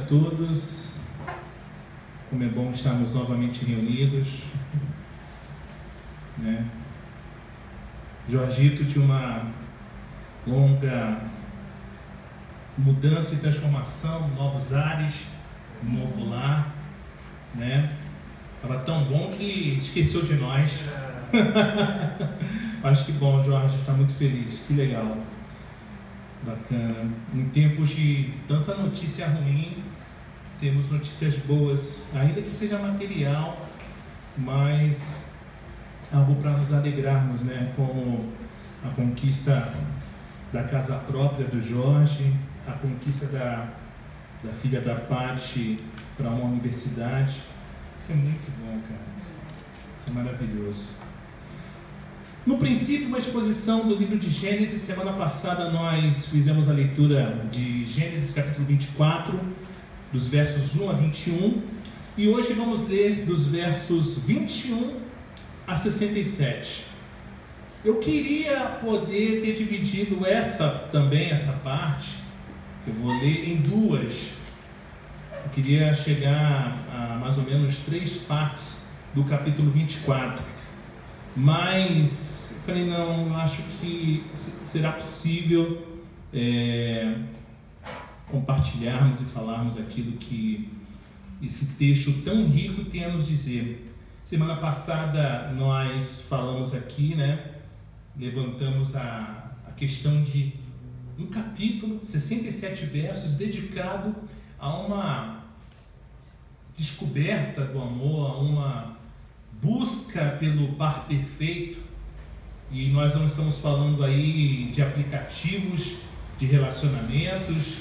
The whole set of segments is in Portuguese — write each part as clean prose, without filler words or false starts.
todos. Como é bom estarmos novamente reunidos, né? Jorgito, de uma longa mudança e transformação, novos ares, novo lar, né? Estava tão bom que esqueceu de nós. Acho que bom, Jorge, está muito feliz, que legal, bacana. Em tempos de tanta notícia ruim, temos notícias boas, ainda que seja material, mas algo para nos alegrarmos, né? Como a conquista da casa própria do Jorge, a conquista da filha da Paty para uma universidade. Isso é muito bom, cara. Isso é maravilhoso. No princípio, uma exposição do livro de Gênesis. Semana passada nós fizemos a leitura de Gênesis capítulo 24, dos versos 1 a 21, e hoje vamos ler dos versos 21 a 67. Eu queria poder ter dividido essa parte, eu vou ler em duas. Eu queria chegar a mais ou menos 3 partes do capítulo 24, mas eu falei, não, eu acho que será possível compartilharmos e falarmos aquilo que esse texto tão rico tem a nos dizer. Semana passada nós falamos aqui, né? Levantamos a questão de um capítulo, 67 versos, dedicado a uma descoberta do amor, a uma busca pelo par perfeito. E nós não estamos falando aí de aplicativos de relacionamentos,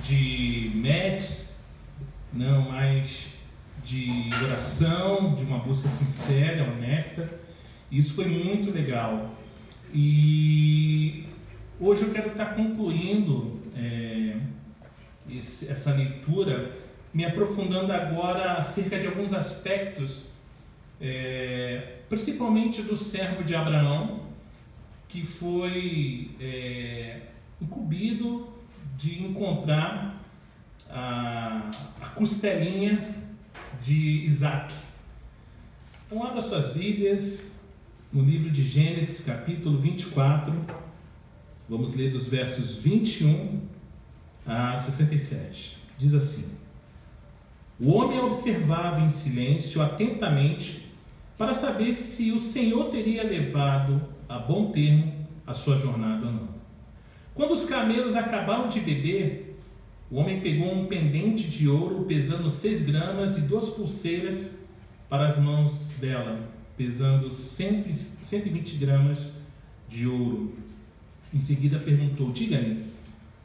de matches, não, mas de oração, de uma busca sincera, honesta. Isso foi muito legal. E hoje eu quero estar concluindo essa leitura, me aprofundando agora acerca de alguns aspectos, principalmente do servo de Abraão, que foi incumbido de encontrar a costelinha de Isaac. Então abra suas Bíblias no livro de Gênesis capítulo 24, vamos ler dos versos 21 a 67. Diz assim: o homem observava em silêncio atentamente para saber se o Senhor teria levado a bom termo a sua jornada ou não. Quando os camelos acabaram de beber, o homem pegou um pendente de ouro pesando 6 gramas e 2 pulseiras para as mãos dela, pesando 120 gramas de ouro. Em seguida perguntou: diga-me,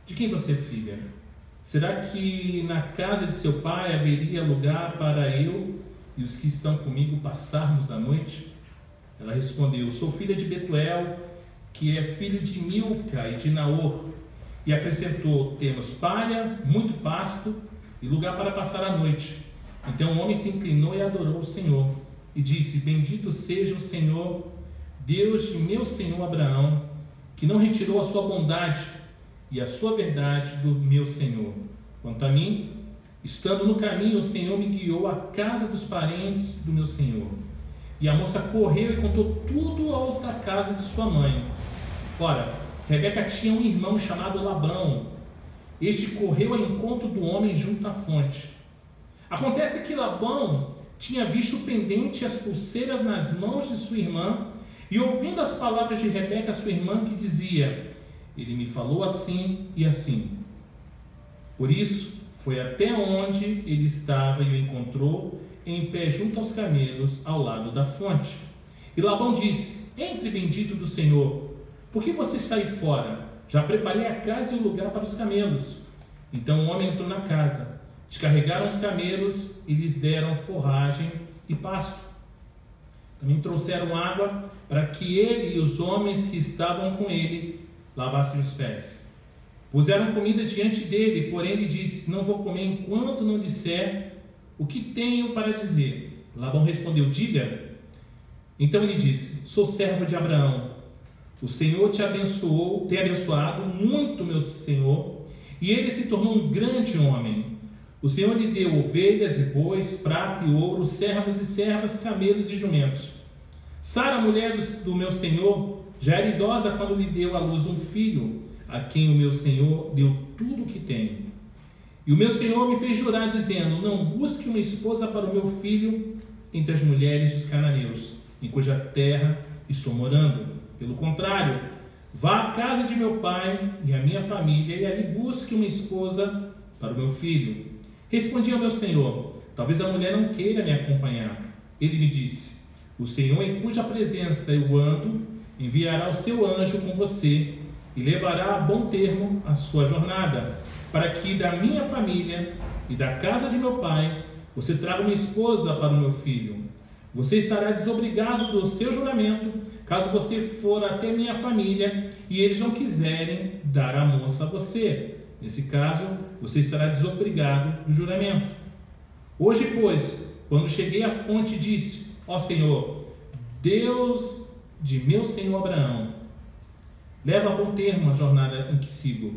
de quem você é filha? Será que na casa de seu pai haveria lugar para eu e os que estão comigo passarmos a noite? Ela respondeu: sou filha de Betuel, que é filho de Milca e de Naor. E acrescentou: temos palha, muito pasto e lugar para passar a noite. Então o homem se inclinou e adorou o Senhor e disse: bendito seja o Senhor, Deus de meu senhor Abraão, que não retirou a sua bondade e a sua verdade do meu senhor. Quanto a mim, estando no caminho, o Senhor me guiou à casa dos parentes do meu senhor. E a moça correu e contou tudo aos da casa de sua mãe. Ora, Rebeca tinha um irmão chamado Labão. Este correu ao encontro do homem junto à fonte. Acontece que Labão tinha visto o pendente e as pulseiras nas mãos de sua irmã, e ouvindo as palavras de Rebeca, sua irmã, que dizia: ele me falou assim e assim. Por isso, foi até onde ele estava e o encontrou em pé junto aos camelos, ao lado da fonte. E Labão disse: entre, bendito do Senhor, por que você está aí fora? Já preparei a casa e o lugar para os camelos. Então o homem entrou na casa, descarregaram os camelos e lhes deram forragem e pasto. Também trouxeram água para que ele e os homens que estavam com ele lavassem os pés. Puseram comida diante dele, porém ele disse: não vou comer enquanto não disser o que tenho para dizer. Labão respondeu: diga. Então ele disse: sou servo de Abraão. O Senhor te abençoou, tem abençoado muito meu senhor, e ele se tornou um grande homem. O Senhor lhe deu ovelhas e bois, prata e ouro, servos e servas, camelos e jumentos. Sara, mulher do meu senhor, já era idosa quando lhe deu à luz um filho, a quem o meu senhor deu tudo o que tem. E o meu senhor me fez jurar, dizendo: não busque uma esposa para o meu filho entre as mulheres dos cananeus, em cuja terra estou morando. Pelo contrário, vá à casa de meu pai e à minha família, e ali busque uma esposa para o meu filho. Respondi ao meu senhor: talvez a mulher não queira me acompanhar. Ele me disse: o Senhor, em cuja presença eu ando, enviará o seu anjo com você e levará a bom termo a sua jornada, para que da minha família e da casa de meu pai você traga uma esposa para o meu filho. Você estará desobrigado do seu juramento, caso você for até minha família e eles não quiserem dar a moça a você. Nesse caso, você estará desobrigado do juramento. Hoje, pois, quando cheguei à fonte, disse: ó Senhor, Deus de meu senhor Abraão, leva a bom termo a jornada em que sigo.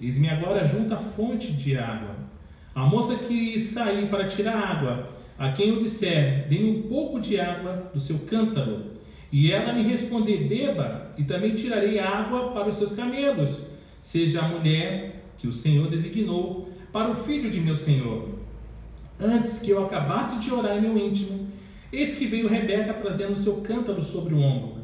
Eis-me agora junto à fonte de água. A moça que sair para tirar água, a quem eu disser: dê-me um pouco de água do seu cântaro, e ela me responder: beba, e também tirarei água para os seus camelos, seja a mulher que o Senhor designou para o filho de meu senhor. Antes que eu acabasse de orar em meu íntimo, eis que veio Rebeca trazendo o seu cântaro sobre o ombro.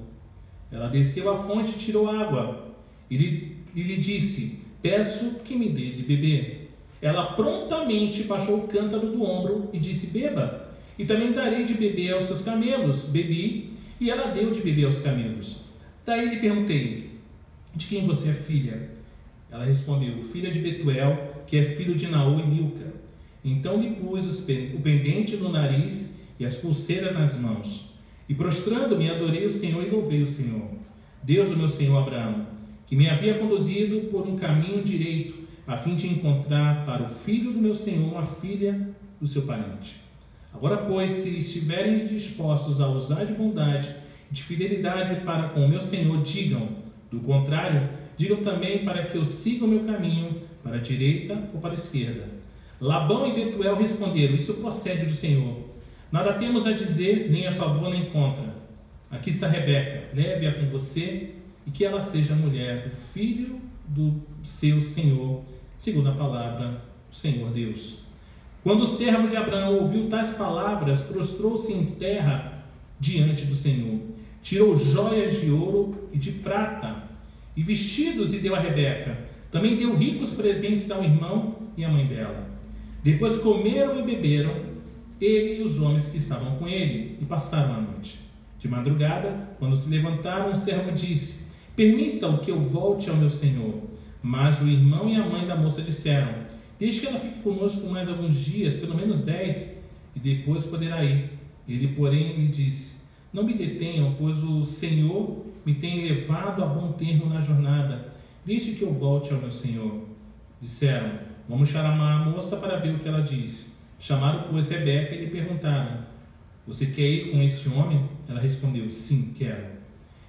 Ela desceu à fonte e tirou água, e lhe disse: peço que me dê de beber. Ela prontamente baixou o cântaro do ombro e disse: beba, e também darei de beber aos seus camelos. Bebi, e ela deu de beber aos camelos. Daí lhe perguntei: de quem você é filha? Ela respondeu: filha de Betuel, que é filho de Naú e Milca. Então lhe pus o pendente no nariz e as pulseiras nas mãos. E prostrando-me, adorei o Senhor e louvei o Senhor, Deus do meu senhor Abraão, que me havia conduzido por um caminho direito, a fim de encontrar para o filho do meu senhor uma filha do seu parente. Agora, pois, se estiverem dispostos a usar de bondade e de fidelidade para com o meu senhor, digam. Do contrário, digam também para que eu siga o meu caminho, para a direita ou para a esquerda. Labão e Betuel responderam: isso procede do Senhor. Nada temos a dizer, nem a favor nem contra. Aqui está Rebeca, leve-a com você, e que ela seja mulher do filho do seu senhor, segundo a palavra do Senhor Deus. Quando o servo de Abraão ouviu tais palavras, prostrou-se em terra diante do Senhor, tirou joias de ouro e de prata, e vestidos, e deu a Rebeca. Também deu ricos presentes ao irmão e à mãe dela. Depois comeram e beberam, ele e os homens que estavam com ele, e passaram a noite. De madrugada, quando se levantaram, o servo disse: permitam que eu volte ao meu senhor. Mas o irmão e a mãe da moça disseram: deixe que ela fique conosco mais alguns dias, pelo menos 10, e depois poderá ir. Ele, porém, lhe disse: não me detenham, pois o Senhor me tem levado a bom termo na jornada. Deixe que eu volte ao meu senhor. Disseram: vamos chamar a moça para ver o que ela diz. Chamaram, pois, Rebeca e lhe perguntaram: você quer ir com esse homem? Ela respondeu: sim, quero.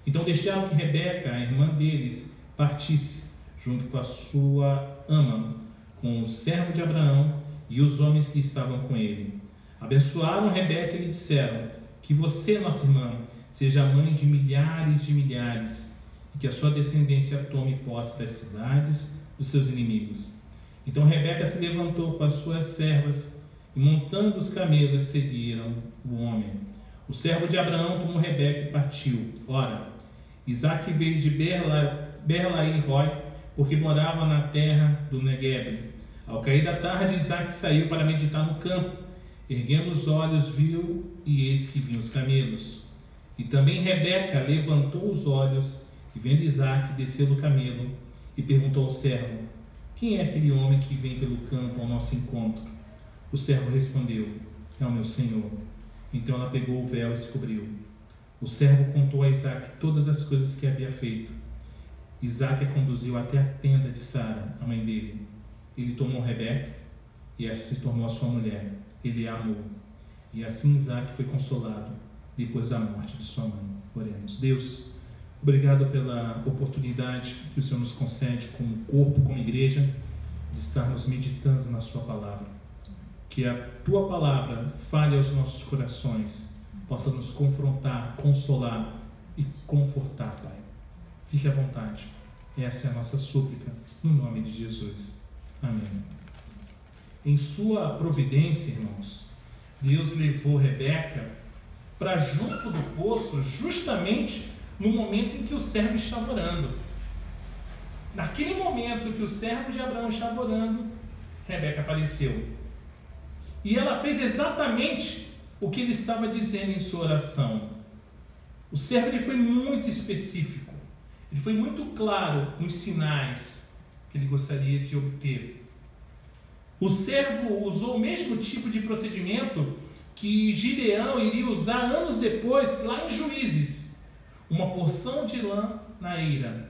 Então deixaram que Rebeca, a irmã deles, partisse, junto com a sua ama, com o servo de Abraão e os homens que estavam com ele. Abençoaram Rebeca e lhe disseram: que você, nossa irmã, seja a mãe de milhares, e que a sua descendência tome posse das cidades dos seus inimigos. Então Rebeca se levantou com as suas servas, e montando os camelos, seguiram o homem. O servo de Abraão tomou Rebeca e partiu. Ora, Isaque veio de Beer-lahai-roi, porque morava na terra do Neguebe. Ao cair da tarde, Isaque saiu para meditar no campo. Erguendo os olhos, viu, e eis que vinham os camelos. E também Rebeca levantou os olhos, e vendo Isaque, desceu do camelo, e perguntou ao servo: quem é aquele homem que vem pelo campo ao nosso encontro? O servo respondeu: é o meu senhor. Então ela pegou o véu e se cobriu. O servo contou a Isaque todas as coisas que havia feito. Isaque a conduziu até a tenda de Sara, a mãe dele. Ele tomou Rebeca, e esta se tornou a sua mulher. Ele a amou. E assim Isaque foi consolado depois da morte de sua mãe. Oremos. Deus, obrigado pela oportunidade que o Senhor nos concede como corpo, como igreja, de estarmos meditando na sua palavra. que a Tua palavra fale aos nossos corações, possa nos confrontar, consolar e confortar, Pai. Fique à vontade. Essa é a nossa súplica, no nome de Jesus. Amém. Em sua providência, irmãos, Deus levou Rebeca para junto do poço justamente no momento em que o servo estava orando. Naquele momento que o servo de Abraão estava orando, Rebeca apareceu. E ela fez exatamente o que ele estava dizendo em sua oração. O servo ele foi muito específico. Ele foi muito claro nos sinais que ele gostaria de obter. O servo usou o mesmo tipo de procedimento que Gideão iria usar anos depois, lá em Juízes. Uma porção de lã na eira.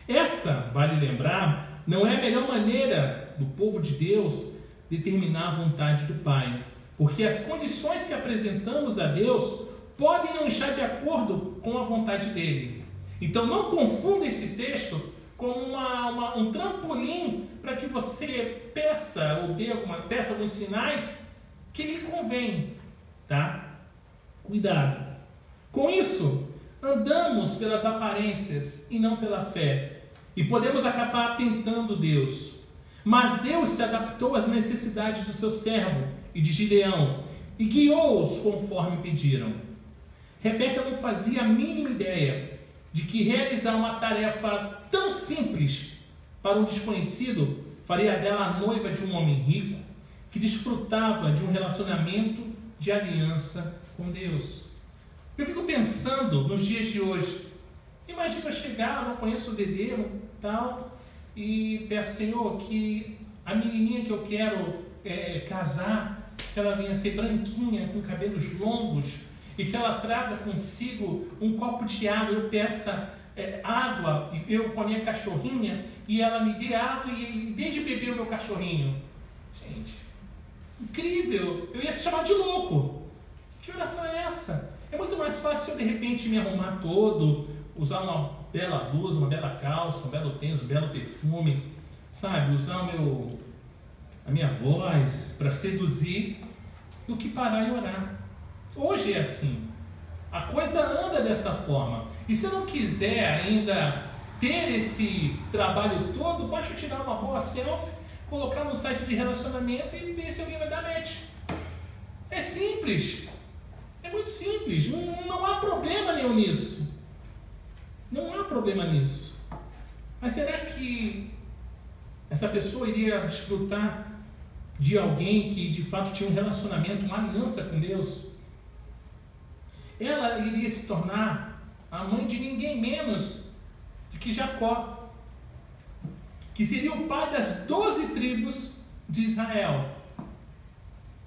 Essa, vale lembrar, não é a melhor maneira do povo de Deus determinar a vontade do Pai. Porque as condições que apresentamos a Deus podem não estar de acordo com a vontade dele. Então não confunda esse texto como um trampolim para que você peça alguns sinais que lhe convém, tá? Cuidado. Com isso, andamos pelas aparências e não pela fé, e podemos acabar tentando Deus. Mas Deus se adaptou às necessidades do seu servo e de Gideão e guiou-os conforme pediram. Rebeca não fazia a mínima ideia de que realizar uma tarefa tão simples para um desconhecido faria dela a noiva de um homem rico que desfrutava de um relacionamento de aliança com Deus. Eu fico pensando nos dias de hoje. Imagina eu chegar, eu não conheço o Dedê, tal, e peço, Senhor, que a menininha que eu quero casar, que ela venha ser branquinha, com cabelos longos, e que ela traga consigo um copo de água, eu peça água, eu com a minha cachorrinha, e ela me dê água e dê de beber o meu cachorrinho. Gente, incrível! Eu ia se chamar de louco. Que oração é essa? É muito mais fácil eu de repente me arrumar todo, usar uma bela blusa, uma bela calça, um belo tênis, um belo perfume, sabe? Usar a minha voz para seduzir, do que parar e orar. Hoje é assim. A coisa anda dessa forma. E se eu não quiser ainda ter esse trabalho todo, basta tirar uma boa selfie, colocar no site de relacionamento e ver se alguém vai dar match. É simples. É muito simples. Não há problema nenhum nisso. Não há problema nisso. Mas será que essa pessoa iria desfrutar de alguém que de fato tinha um relacionamento, uma aliança com Deus? Ela iria se tornar a mãe de ninguém menos do que Jacó, que seria o pai das 12 tribos de Israel.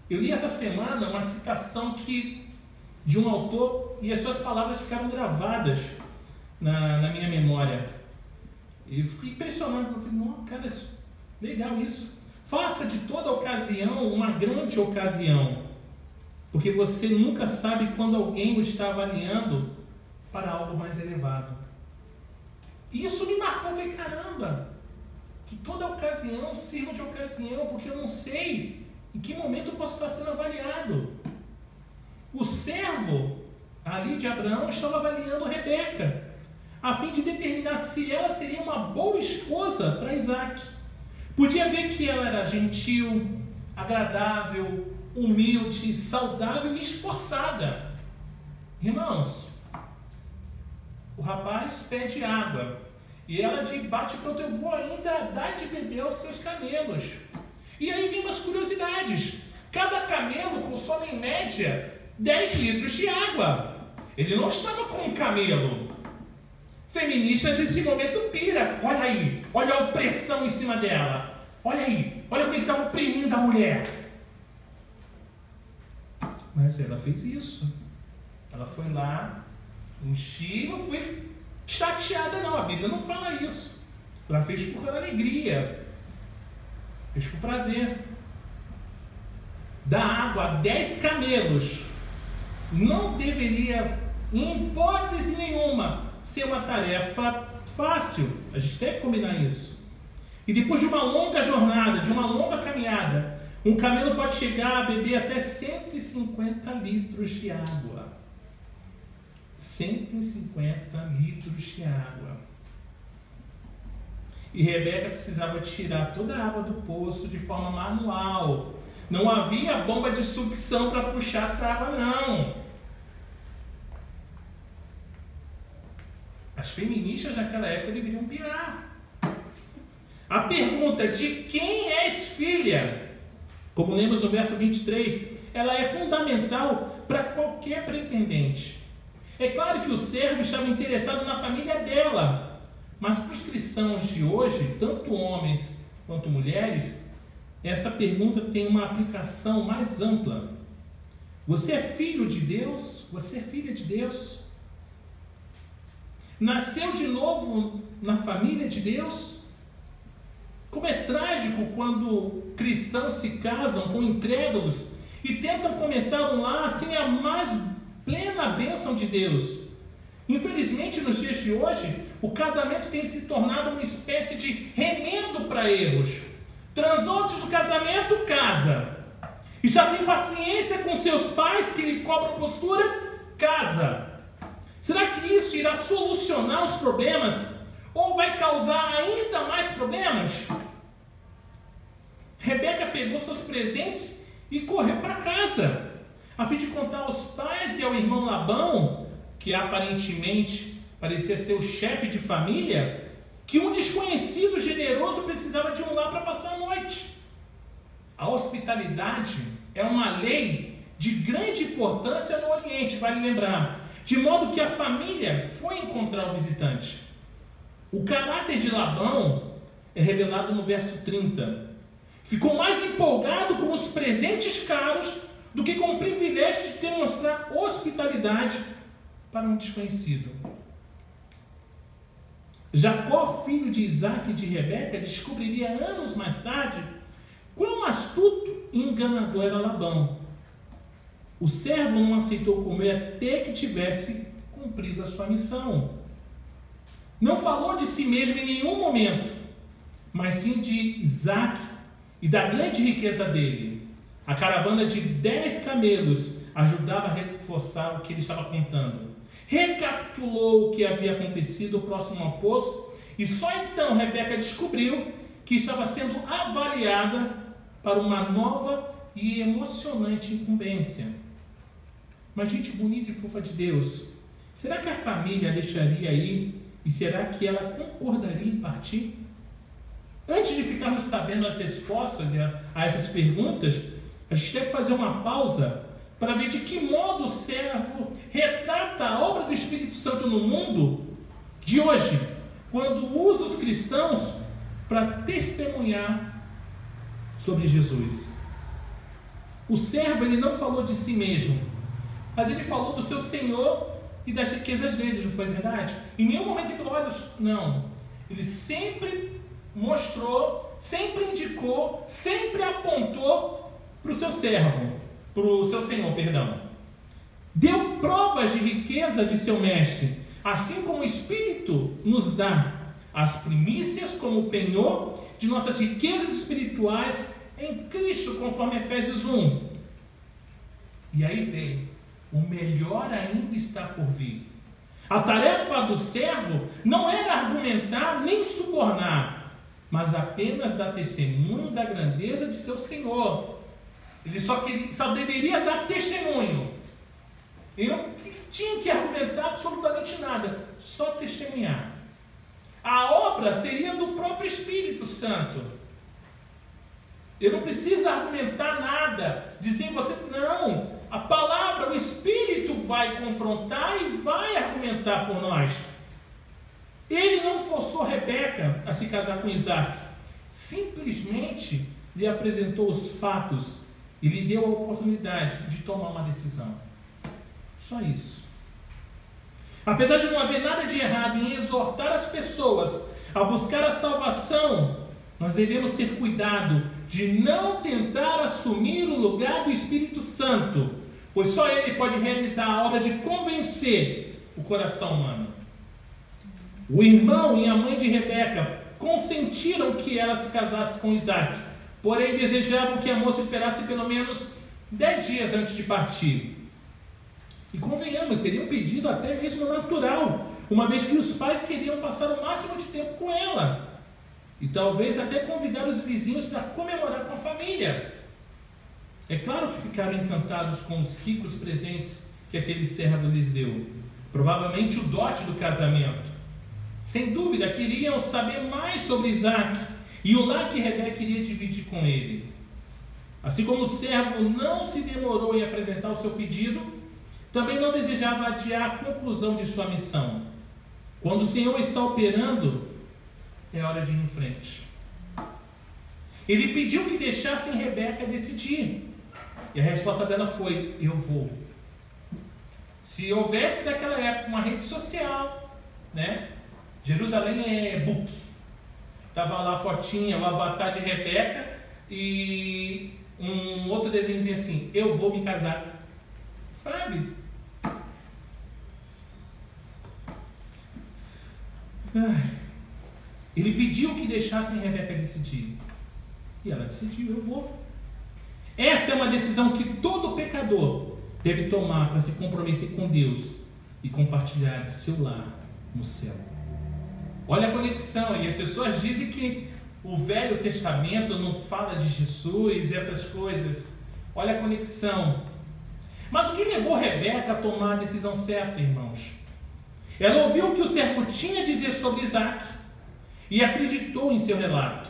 Eu li essa semana uma citação de um autor, e as suas palavras ficaram gravadas na minha memória. E eu fiquei impressionado. Eu falei, nossa, cara, legal isso. Faça de toda ocasião uma grande ocasião, porque você nunca sabe quando alguém o está avaliando para algo mais elevado. E isso me marcou. Eu falei, caramba, que toda ocasião sirva de ocasião, porque eu não sei em que momento eu posso estar sendo avaliado. O servo ali de Abraão estava avaliando Rebeca, a fim de determinar se ela seria uma boa esposa para Isaac. Podia ver que ela era gentil, agradável, humilde, saudável e esforçada. Irmãos, o rapaz pede água e ela de bate pronto, eu vou ainda dar de beber aos seus camelos. E aí vem umas curiosidades. Cada camelo consome em média 10 litros de água. Ele não estava com um camelo. Feministas nesse momento pira. Olha aí, olha a opressão em cima dela. Olha aí, olha como ele estava oprimindo a mulher. Mas ela fez isso. Ela foi lá, enchi, não foi chateada não, a Bíblia não fala isso. Ela fez por alegria, fez por prazer. Dar água a 10 camelos não deveria, em hipótese nenhuma, ser uma tarefa fácil. A gente deve combinar isso. E depois de uma longa jornada, de uma longa caminhada, Um camelo pode chegar a beber até 150 litros de água. 150 litros de água. E Rebeca precisava tirar toda a água do poço de forma manual. Não havia bomba de sucção para puxar essa água, não. As feministas naquela época deveriam pirar. A pergunta de quem és filha, como lemos no verso 23, ela é fundamental para qualquer pretendente. É claro que o servo estava interessado na família dela, mas para os cristãos de hoje, tanto homens quanto mulheres, essa pergunta tem uma aplicação mais ampla. Você é filho de Deus? Você é filha de Deus? Nasceu de novo na família de Deus? Como é trágico quando cristãos se casam com incrédulos e tentam começar um lar sem a mais plena bênção de Deus. Infelizmente, nos dias de hoje, o casamento tem se tornado uma espécie de remendo para erros. Transou antes do casamento, casa. Está sem paciência com seus pais que lhe cobram posturas, casa. Será que isso irá solucionar os problemas? Ou vai causar ainda mais problemas? Rebeca pegou seus presentes e correu para casa, a fim de contar aos pais e ao irmão Labão, que aparentemente parecia ser o chefe de família, que um desconhecido generoso precisava de um lar para passar a noite. A hospitalidade é uma lei de grande importância no Oriente, vale lembrar, de modo que a família foi encontrar o visitante. O caráter de Labão é revelado no verso 30. Ficou mais empolgado com os presentes caros do que com o privilégio de demonstrar hospitalidade para um desconhecido. Jacó, filho de Isaac e de Rebeca, descobriria anos mais tarde quão astuto e enganador era Labão. O servo não aceitou comer até que tivesse cumprido a sua missão. Não falou de si mesmo em nenhum momento, mas sim de Isaac e da grande riqueza dele. A caravana de 10 camelos ajudava a reforçar o que ele estava contando. Recapitulou o que havia acontecido próximo ao poço e só então Rebeca descobriu que estava sendo avaliada para uma nova e emocionante incumbência. Mas gente bonita e fofa de Deus, será que a família a deixaria ir e será que ela concordaria em partir? Antes de ficarmos sabendo as respostas a essas perguntas, a gente deve fazer uma pausa para ver de que modo o servo retrata a obra do Espírito Santo no mundo de hoje, quando usa os cristãos para testemunhar sobre Jesus. O servo, ele não falou de si mesmo, mas ele falou do seu Senhor e das riquezas dele, não foi verdade? Em nenhum momento ele falou, olha, não. Ele sempre mostrou, sempre indicou, sempre apontou para o seu servo, para o seu Senhor, perdão. Deu provas de riqueza de seu mestre, assim como o Espírito nos dá as primícias como penhor de nossas riquezas espirituais em Cristo, conforme Efésios 1. E aí vem, o melhor ainda está por vir. A tarefa do servo não era argumentar nem subornar, mas apenas dar testemunho da grandeza de seu Senhor. Ele só deveria dar testemunho. Ele não tinha que argumentar absolutamente nada, só testemunhar. A obra seria do próprio Espírito Santo. Ele não precisa argumentar nada, dizer você, não. A palavra, o Espírito vai confrontar e vai argumentar por nós. Ele não forçou Rebeca a se casar com Isaac. Simplesmente lhe apresentou os fatos e lhe deu a oportunidade de tomar uma decisão. Só isso. Apesar de não haver nada de errado em exortar as pessoas a buscar a salvação, nós devemos ter cuidado de não tentar assumir o lugar do Espírito Santo, pois só Ele pode realizar a obra de convencer o coração humano. O irmão e a mãe de Rebeca consentiram que ela se casasse com Isaac, porém desejavam que a moça esperasse pelo menos 10 dias antes de partir. E convenhamos, seria um pedido até mesmo natural, uma vez que os pais queriam passar o máximo de tempo com ela, e talvez até convidar os vizinhos para comemorar com a família. É claro que ficaram encantados com os ricos presentes que aquele servo lhes deu, provavelmente o dote do casamento. Sem dúvida, queriam saber mais sobre Isaac e o lar que Rebeca iria dividir com ele. Assim como o servo não se demorou em apresentar o seu pedido, também não desejava adiar a conclusão de sua missão. Quando o Senhor está operando, é hora de ir em frente. Ele pediu que deixassem Rebeca decidir. E a resposta dela foi: eu vou. Se houvesse naquela época uma rede social, né? Jerusalém é book. Estava lá a fotinha, o avatar de Rebeca e um outro desenhozinho assim: eu vou me casar. Sabe? Ele pediu que deixassem Rebeca decidir. E ela decidiu: eu vou. Essa é uma decisão que todo pecador deve tomar para se comprometer com Deus e compartilhar de seu lar no céu. Olha a conexão. E as pessoas dizem que o Velho Testamento não fala de Jesus e essas coisas. Olha a conexão. Mas o que levou Rebeca a tomar a decisão certa, irmãos? Ela ouviu o que o servo tinha a dizer sobre Isaac e acreditou em seu relato.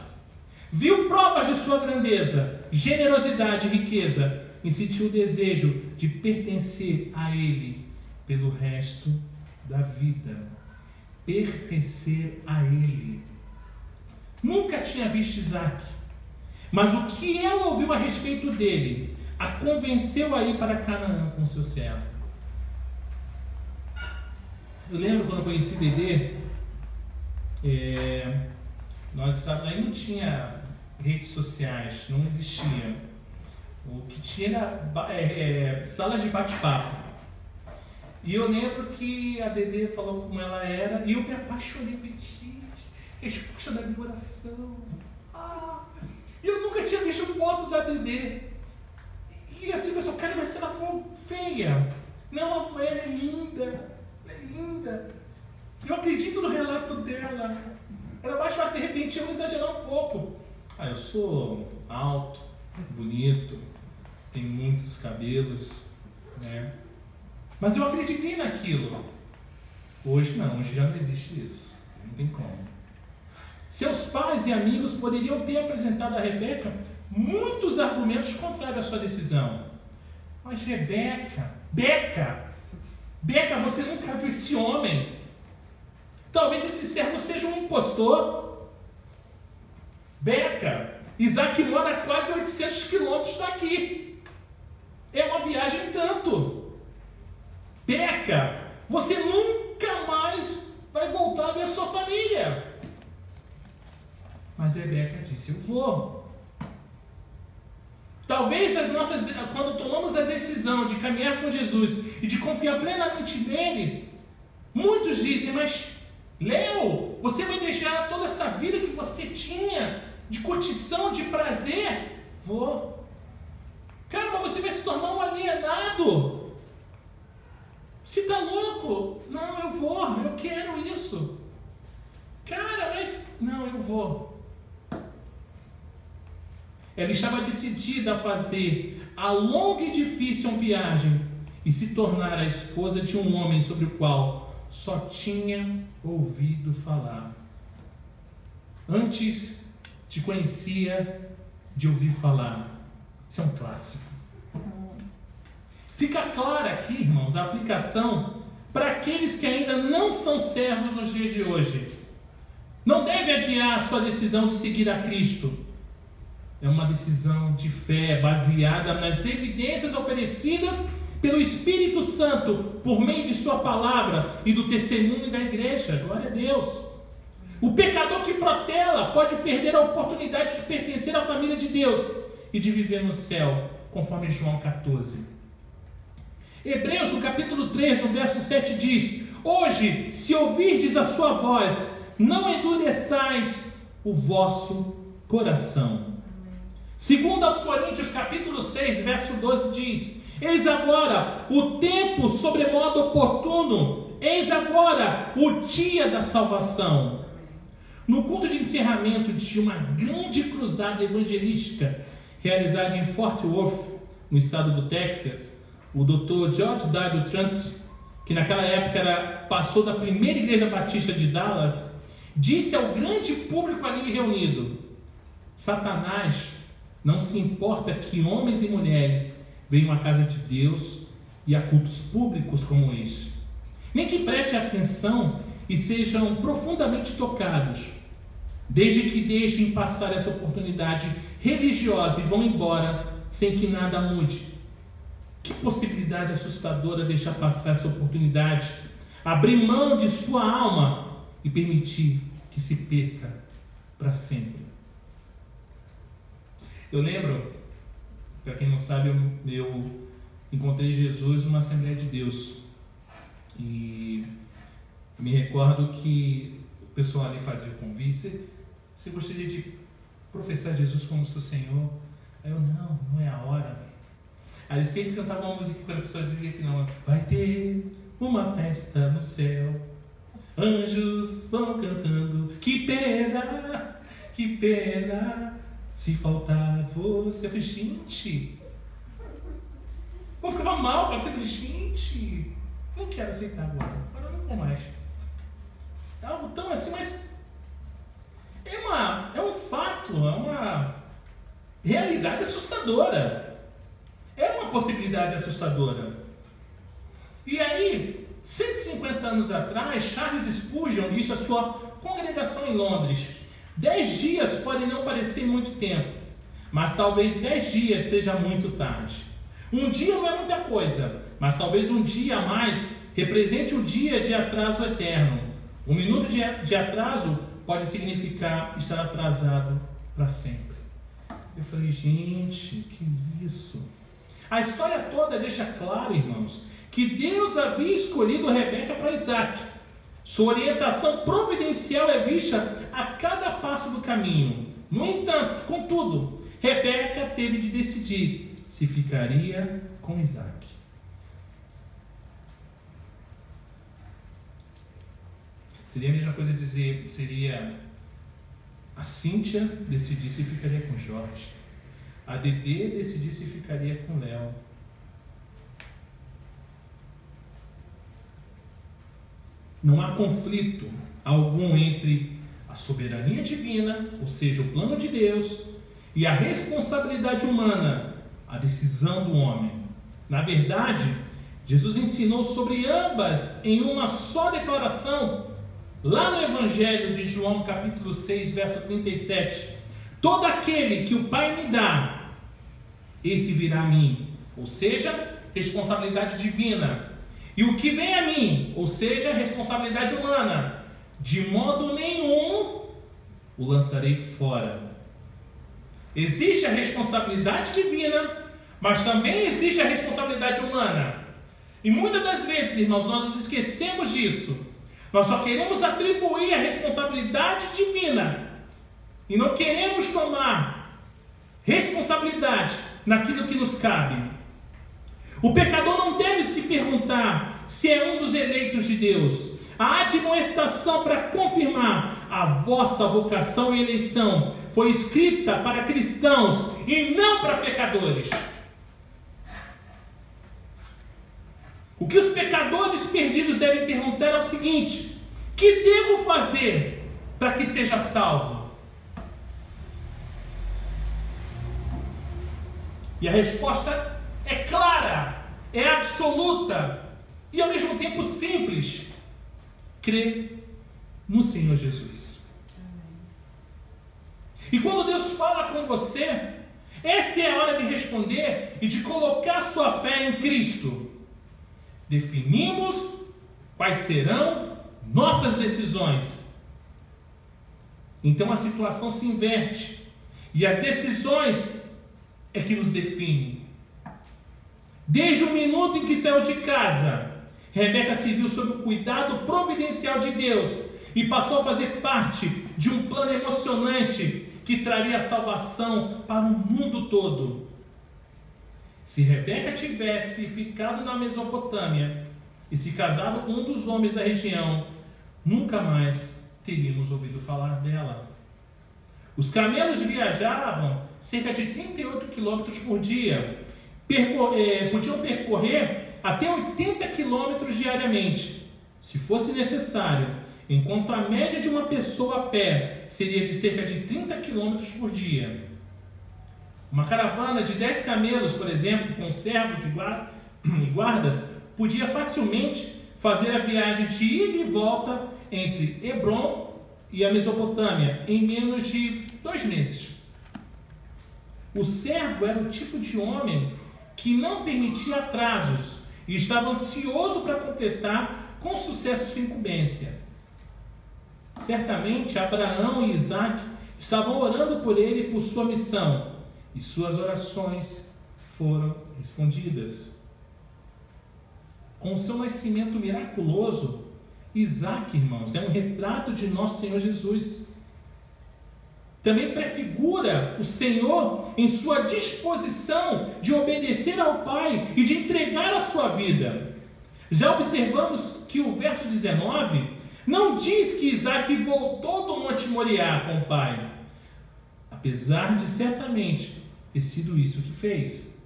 Viu provas de sua grandeza, generosidade e riqueza e sentiu o desejo de pertencer a ele pelo resto da vida. Pertencer a ele. Nunca tinha visto Isaac, mas o que ela ouviu a respeito dele a convenceu a ir para Canaã com seu servo. Eu lembro quando eu conheci Dedê, aí não tinha redes sociais, não existia. O que tinha era salas de bate-papo. E eu lembro que a Dedê falou como ela era, e eu me apaixonei. Falei: gente, resposta da minha oração. E eu nunca tinha visto foto da Dedê. E assim, pessoal, cara, mas se ela for feia? Não, ela é linda. Ela é linda. Eu acredito no relato dela. Era mais fácil, de repente, eu exagerar um pouco. Eu sou alto, bonito, tenho muitos cabelos, né? Mas eu acreditei naquilo. Hoje não, hoje já não existe isso. Não tem como. Seus pais e amigos poderiam ter apresentado a Rebeca muitos argumentos contrários à sua decisão. Mas Beca, você nunca viu esse homem? Talvez esse servo seja um impostor. Beca, Isaac mora a quase 800 quilômetros daqui. É uma viagem tanto. Beca, você nunca mais vai voltar a ver a sua família. Mas Rebeca disse: eu vou. Talvez quando tomamos a decisão de caminhar com Jesus e de confiar plenamente nele, muitos dizem: mas Léo, você vai deixar toda essa vida que você tinha de curtição, de prazer? Vou. Cara, mas você vai se tornar um alienado. Você está louco? Não, eu vou, eu quero isso. Cara, mas não, eu vou. Ela estava decidida a fazer a longa e difícil viagem e se tornar a esposa de um homem sobre o qual só tinha ouvido falar. Antes te conhecia de ouvir falar. Isso é um clássico. Fica clara aqui, irmãos, a aplicação para aqueles que ainda não são servos nos dias de hoje. Não deve adiar a sua decisão de seguir a Cristo. É uma decisão de fé baseada nas evidências oferecidas pelo Espírito Santo por meio de sua palavra e do testemunho da igreja. Glória a Deus. O pecador que protela pode perder a oportunidade de pertencer à família de Deus e de viver no céu, conforme João 14. Hebreus, no capítulo 3, no verso 7, diz: hoje, se ouvirdes a sua voz, não endureçais o vosso coração. Segundo aos Coríntios, capítulo 6, verso 12 diz: eis agora o tempo sobremodo oportuno, eis agora o dia da salvação. No culto de encerramento de uma grande cruzada evangelística realizada em Fort Worth, no estado do Texas, o Dr. George W. Trent, que naquela época era pastor da primeira igreja batista de Dallas, disse ao grande público ali reunido: Satanás não se importa que homens e mulheres venham à casa de Deus e a cultos públicos como este, nem que prestem atenção e sejam profundamente tocados, desde que deixem passar essa oportunidade religiosa e vão embora sem que nada mude. Que possibilidade assustadora deixar passar essa oportunidade, abrir mão de sua alma e permitir que se perca para sempre. Eu lembro, para quem não sabe, eu encontrei Jesus numa Assembleia de Deus e me recordo que o pessoal ali fazia o convite: você gostaria de professar Jesus como seu Senhor? Aí eu, não é a hora. Aí eles sempre cantavam uma música quando a pessoa dizia que não. Vai ter uma festa no céu, anjos vão cantando, que pena, se faltar você. Eu falei, gente, eu ficava mal com aquilo. Gente, não quero aceitar agora não vou mais. É algo tão assim, mas é um fato, é uma realidade assustadora, é uma possibilidade assustadora. E aí, 150 anos atrás, Charles Spurgeon disse à sua congregação em Londres: 10 dias podem não parecer muito tempo, mas talvez 10 dias seja muito tarde. Um dia não é muita coisa, mas talvez um dia a mais represente um dia de atraso eterno. Um minuto de atraso pode significar estar atrasado para sempre. Eu falei, gente, que isso? A história toda deixa claro, irmãos, que Deus havia escolhido Rebeca para Isaac. Sua orientação providencial é vista a cada passo do caminho. No entanto, contudo, Rebeca teve de decidir se ficaria com Isaac. Seria a mesma coisa dizer, seria a Cíntia decidir se ficaria com Jorge, a Dedê decidir se ficaria com Léo. Não há conflito algum entre a soberania divina, ou seja, o plano de Deus, e a responsabilidade humana, a decisão do homem. Na verdade, Jesus ensinou sobre ambas em uma só declaração, lá no Evangelho de João, capítulo 6, verso 37. Todo aquele que o Pai me dá, esse virá a mim. Ou seja, responsabilidade divina. E o que vem a mim, ou seja, responsabilidade humana, de modo nenhum o lançarei fora. Existe a responsabilidade divina, mas também existe a responsabilidade humana. E muitas das vezes, irmãos, nós nos esquecemos disso. Nós só queremos atribuir a responsabilidade divina e não queremos tomar responsabilidade naquilo que nos cabe. O pecador não deve se perguntar se é um dos eleitos de Deus. A admoestação para confirmar a vossa vocação e eleição foi escrita para cristãos e não para pecadores. O que os pecadores perdidos devem perguntar é o seguinte: que devo fazer para que seja salvo? E a resposta é clara, é absoluta e ao mesmo tempo simples: crer no Senhor Jesus. E quando Deus fala com você, essa é a hora de responder e de colocar sua fé em Cristo. Definimos quais serão nossas decisões. Então a situação se inverte e as decisões é que nos definem. Desde o minuto em que saiu de casa, Rebeca se viu sob o cuidado providencial de Deus e passou a fazer parte de um plano emocionante que traria salvação para o mundo todo. Se Rebeca tivesse ficado na Mesopotâmia e se casado com um dos homens da região, nunca mais teríamos ouvido falar dela. Os camelos viajavam cerca de 38 quilômetros por dia. Podiam percorrer até 80 quilômetros diariamente, se fosse necessário, enquanto a média de uma pessoa a pé seria de cerca de 30 quilômetros por dia. Uma caravana de 10 camelos, por exemplo, com servos e guardas, podia facilmente fazer a viagem de ida e volta entre Hebrom e a Mesopotâmia em menos de 2 meses. O servo era o tipo de homem que não permitia atrasos e estava ansioso para completar com sucesso sua incumbência. Certamente Abraão e Isaac estavam orando por ele e por sua missão, e suas orações foram respondidas. Com o seu nascimento miraculoso, Isaac, irmãos, é um retrato de nosso Senhor Jesus. Também prefigura o Senhor em sua disposição de obedecer ao Pai e de entregar a sua vida. Já observamos que o verso 19 não diz que Isaac voltou do Monte Moriá com o pai, apesar de certamente ter sido isso que fez.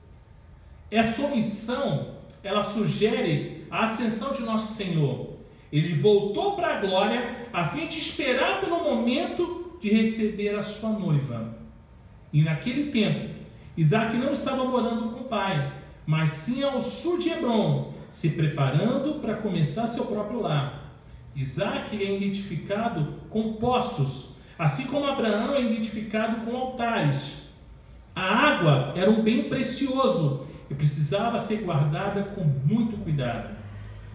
Essa omissão, ela sugere a ascensão de nosso Senhor. Ele voltou para a glória a fim de esperar pelo momento de receber a sua noiva. E naquele tempo, Isaac não estava morando com o pai, mas sim ao sul de Hebrom, se preparando para começar seu próprio lar. Isaac é identificado com poços, assim como Abraão é identificado com altares. A água era um bem precioso e precisava ser guardada com muito cuidado.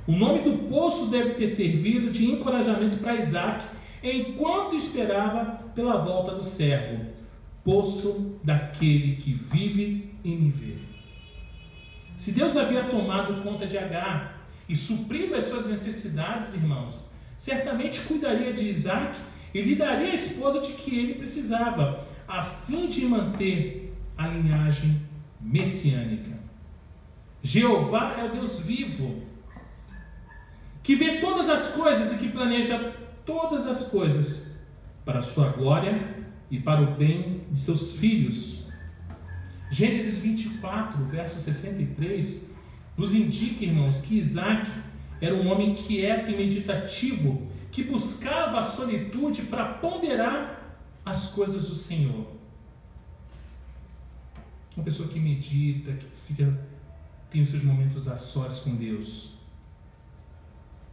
O nome do poço deve ter servido de encorajamento para Isaac enquanto esperava pela volta do servo. Poço daquele que vive e me vê. Se Deus havia tomado conta de Agar e suprido as suas necessidades, irmãos, certamente cuidaria de Isaac e lhe daria a esposa de que ele precisava, a fim de manter a linhagem messiânica. Jeová é o Deus vivo, que vê todas as coisas e que planeja todas as coisas para a sua glória e para o bem de seus filhos. Gênesis 24, verso 63, nos indica, irmãos, que Isaac era um homem quieto e meditativo, que buscava a solitude para ponderar as coisas do Senhor. Uma pessoa que medita, que tem os seus momentos a sós com Deus.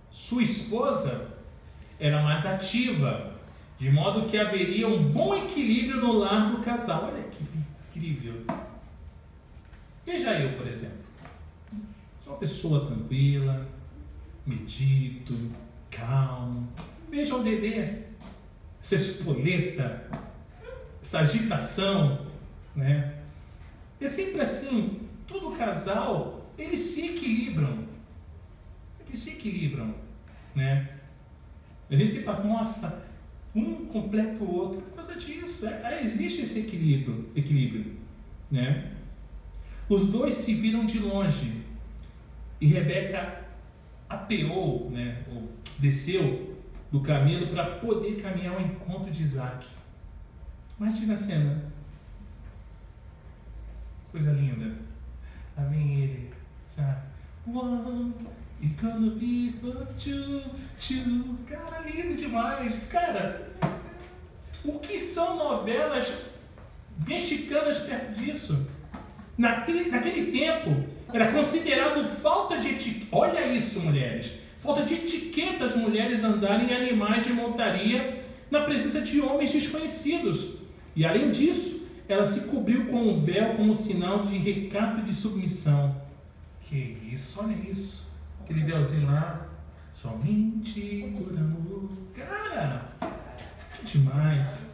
Sua esposa era mais ativa, de modo que haveria um bom equilíbrio no lar do casal. Olha que incrível. Veja eu, por exemplo. Sou uma pessoa tranquila, medito, calmo. Veja o Dedê, essa espoleta, essa agitação, né? É sempre assim. Todo casal, eles se equilibram. Eles se equilibram, né? A gente sempre fala, nossa, um completa o outro. Por causa disso, existe esse equilíbrio, né? Os dois se viram de longe e Rebeca apeou, né, ou desceu do camelo para poder caminhar ao encontro de Isaac. Imagina a cena. Coisa linda. Lá vem ele, sabe? One, it's gonna be for two. Cara, lindo demais. Cara, o que são novelas mexicanas perto disso? Naquele tempo, era considerado falta de etiqueta. Olha isso, mulheres. Falta de etiqueta as mulheres andarem em animais de montaria na presença de homens desconhecidos. E além disso, ela se cobriu com um véu como sinal de recato e de submissão. Que isso, olha isso. Aquele véuzinho lá. Somente por amor. Cara, que demais.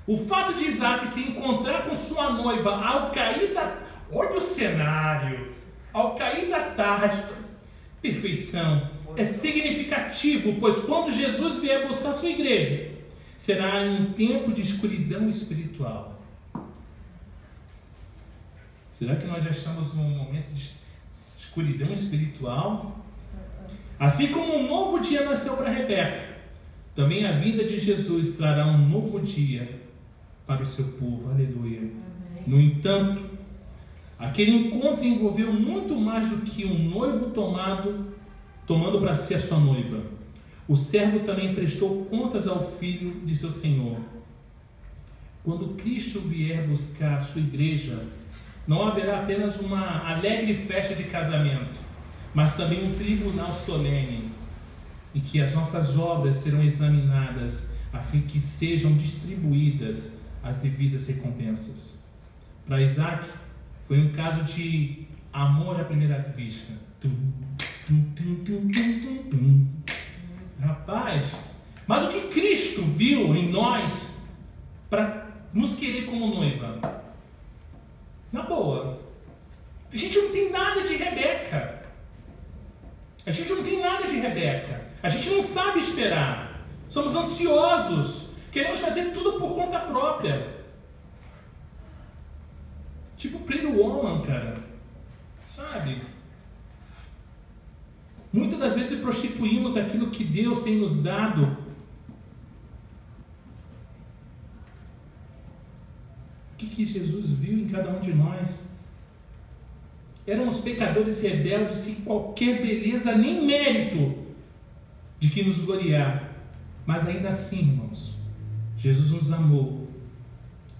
O fato de Isaac se encontrar com sua noiva ao cair da... Olha o cenário. Ao cair da tarde. Perfeição. É significativo, pois quando Jesus vier buscar sua igreja, será em um tempo de escuridão espiritual. Será que nós já estamos num momento de escuridão espiritual? Assim como um novo dia nasceu para Rebeca, também a vida de Jesus trará um novo dia para o seu povo. Aleluia. Amém. No entanto, aquele encontro envolveu muito mais do que um noivo tomando para si a sua noiva. O servo também prestou contas ao filho de seu senhor. Quando Cristo vier buscar a sua igreja, não haverá apenas uma alegre festa de casamento, mas também um tribunal solene, em que as nossas obras serão examinadas, a fim que sejam distribuídas as devidas recompensas. Para Isaac, foi um caso de amor à primeira vista. Rapaz, mas o que Cristo viu em nós para nos querer como noiva? Na boa, a gente não tem nada de Rebeca. A gente não tem nada de Rebeca. A gente não sabe esperar. Somos ansiosos. Queremos fazer tudo por conta própria. Tipo Pretty Woman, cara. Sabe? Muitas das vezes prostituímos aquilo que Deus tem nos dado. O que Jesus viu em cada um de nós? Éramos pecadores rebeldes sem qualquer beleza nem mérito de que nos gloriar. Mas ainda assim, irmãos, Jesus nos amou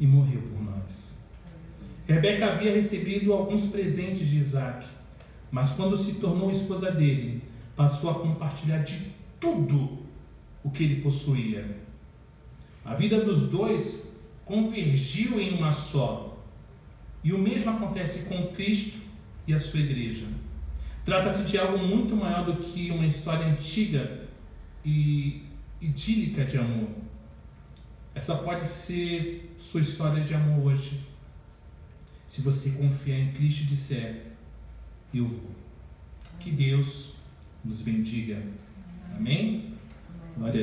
e morreu por nós. Rebeca havia recebido alguns presentes de Isaac, mas quando se tornou esposa dele, passou a compartilhar de tudo o que ele possuía. A vida dos dois convergiu em uma só. E o mesmo acontece com Cristo e a sua igreja. Trata-se de algo muito maior do que uma história antiga e idílica de amor. Essa pode ser sua história de amor hoje. Se você confiar em Cristo e disser, eu vou. Que Deus nos bendiga. Amém? Glória a Deus.